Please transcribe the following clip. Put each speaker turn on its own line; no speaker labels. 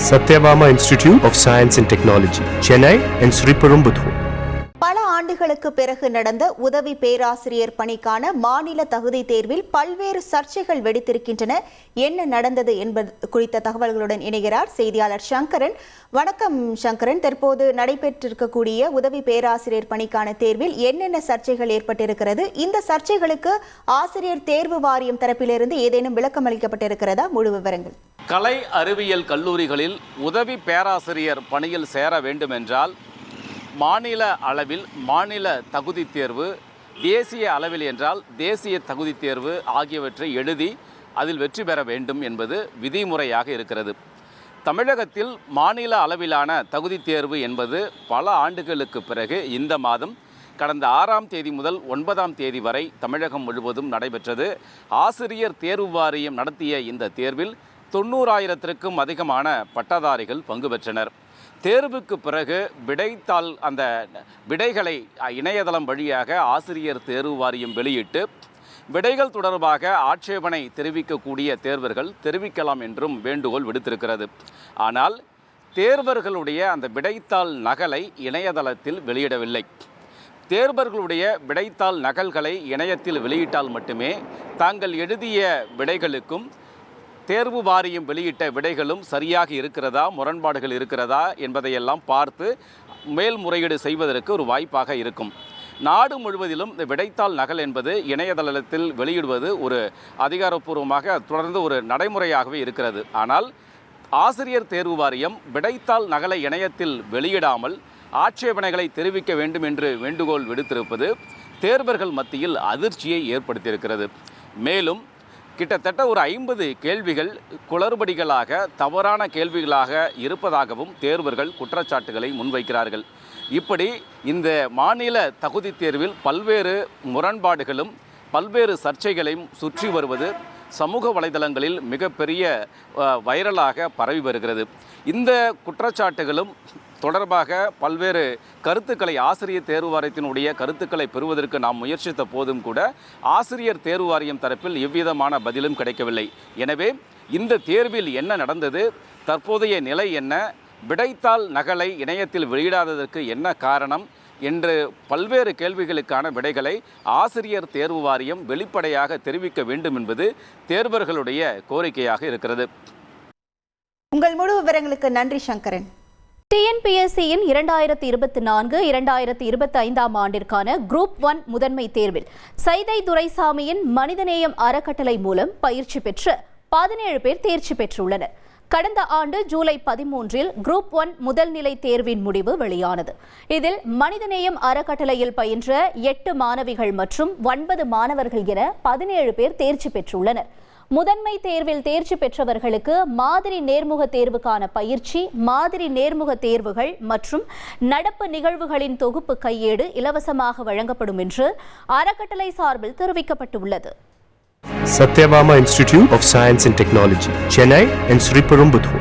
Satyabama Institute of Science and Technology, Chennai and Sriperumbudur.
பல ஆண்டுகளுக்கு பிறகு நடந்த உதவி பேராசிரியர் பணிக்கான மாநில தகுதி தேர்வில் பல்வேறு சர்ச்சைகள் வெடித்திருக்கின்றன. என்ன நடந்தது என்பது குறித்த தகவல்களுடன் இணைகிறார் செய்தியாளர் சங்கரன். வணக்கம் சங்கரன். தற்போது நடைபெற்றிருக்கக்கூடிய உதவி பேராசிரியர் பணிக்கான தேர்வில் என்னென்ன சர்ச்சைகள் ஏற்பட்டிருக்கிறது? இந்த சர்ச்சைகளுக்கு ஆசிரியர் தேர்வு வாரியம் தரப்பிலிருந்து ஏதேனும் விளக்கம் அளிக்கப்பட்டிருக்கிறதா? முழு விவரங்கள்.
கலை அறிவியல் கல்லூரிகளில் உதவி பேராசிரியர் பணியில் சேர வேண்டுமென்றால் மாநில அளவில் மாநில தகுதி தேர்வு, தேசிய அளவில் என்றால் தேசிய தகுதி தேர்வு ஆகியவற்றை எழுதி அதில் வெற்றி பெற வேண்டும் என்பது விதிமுறையாக இருக்கிறது. தமிழகத்தில் மாநில அளவிலான தகுதி தேர்வு என்பது பல ஆண்டுகளுக்கு பிறகு இந்த மாதம் கடந்த 6ஆம் தேதி முதல் 9ஆம் தேதி வரை தமிழகம் முழுவதும் நடைபெற்றது. ஆசிரியர் தேர்வு வாரியம் நடத்திய இந்த தேர்வில் 90,000க்கும் அதிகமான பட்டதாரிகள் பங்கு பெற்றனர். தேர்வுக்கு பிறகு விடைத்தாள் அந்த விடைகளை இணையதளம் வழியாக ஆசிரியர் தேர்வு வாரியம் வெளியிட்டு விடைகள் தொடர்பாக ஆட்சேபனை தெரிவிக்கக்கூடிய தேர்வர்கள் தெரிவிக்கலாம் என்றும் வேண்டுகோள் விடுத்திருக்கிறது. ஆனால் தேர்வர்களுடைய அந்த விடைத்தாள் நகலை இணையதளத்தில் வெளியிடவில்லை. தேர்வர்களுடைய விடைத்தாள் நகல்களை இணையத்தில் வெளியிட்டால் மட்டுமே தாங்கள் எழுதிய விடைகளுக்கும் தேர்வு வாரியம் வெளியிட்ட விடைகளும் சரியாக இருக்கிறதா, முரண்பாடுகள் இருக்கிறதா என்பதையெல்லாம் பார்த்து மேல்முறையீடு செய்வதற்கு ஒரு வாய்ப்பாக இருக்கும். நாடு முழுவதிலும் இந்த விடைத்தாள் நகல் என்பது இணையதளத்தில் வெளியிடுவது ஒரு அதிகாரப்பூர்வமாக தொடர்ந்து ஒரு நடைமுறையாகவே இருக்கிறது. ஆனால் ஆசிரியர் தேர்வு வாரியம் விடைத்தாள் நகலை இணையத்தில் வெளியிடாமல் ஆட்சேபனைகளை தெரிவிக்க வேண்டும் என்று வேண்டுகோள் விடுத்திருப்பது தேர்வர்கள் மத்தியில் அதிர்ச்சியை ஏற்படுத்தியிருக்கிறது. மேலும் கிட்டத்தட்ட ஒரு 50 கேள்விகள் குளறுபடிகளாக, தவறான கேள்விகளாக இருப்பதாகவும் தேர்வர்கள் குற்றச்சாட்டுகளை முன்வைக்கிறார்கள். இப்படி இந்த மாநில தகுதி தேர்வில் பல்வேறு முரண்பாடுகளும் பல்வேறு சர்ச்சைகளையும் சுற்றி வருவது சமூக வலைதளங்களில் மிகப்பெரிய வைரலாக பரவி வருகிறது. இந்த குற்றச்சாட்டுகளும் தொடர்பாக பல்வேறு கருத்துக்களை ஆசிரியர் தேர்வு வாரியத்தினுடைய கருத்துக்களை பெறுவதற்கு நாம் முயற்சித்த போதும் கூட ஆசிரியர் தேர்வு வாரியம் தரப்பில் எவ்விதமான பதிலும் கிடைக்கவில்லை. எனவே இந்த தேர்வில் என்ன நடந்தது, தற்போதைய நிலை என்ன, விடைத்தாள் நகலை இணையத்தில் வெளியிடாததற்கு என்ன காரணம் என்று பல்வேறு கேள்விகளுக்கான விடைகளை ஆசிரியர் தேர்வு வாரியம் வெளிப்படையாக தெரிவிக்க வேண்டும் என்பது தேர்வர்களுடைய கோரிக்கையாக இருக்கிறது.
உங்கள் முழு விவரங்களுக்கு நன்றி சங்கரன்.
TNPSCயின் 2024-2025 ஆண்டிற்கான குரூப் 1 முதன்மை தேர்வில் சைதை துரைசாமியின் மனிதநேயம் அறக்கட்டளை மூலம் பயிற்சி பெற்று 17 பேர் தேர்ச்சி பெற்றுள்ளனர். கடந்த ஆண்டு ஜூலை 13இல் குரூப் 1 முதல்நிலை தேர்வின் முடிவு வெளியானது. இதில் மனிதநேயம் அறக்கட்டளையில் பயின்ற 8 மாணவிகள் மற்றும் 9 மாணவர்கள் என 17 பேர் தேர்ச்சி பெற்றுள்ளனர். முதன்மை தேர்வில் தேர்ச்சி பெற்றவர்களுக்கு மாதிரி நேர்முக தேர்வுக்கான பயிற்சி, மாதிரி நேர்முக தேர்வுகள் மற்றும் நடப்பு நிகழ்வுகளின் தொகுப்பு கையேடு இலவசமாக வழங்கப்படும் என்று அறக்கட்டளை சார்பில் தெரிவிக்கப்பட்டுள்ளது.
Satyabama Institute of Science and Technology, Chennai and Sriperumbudur.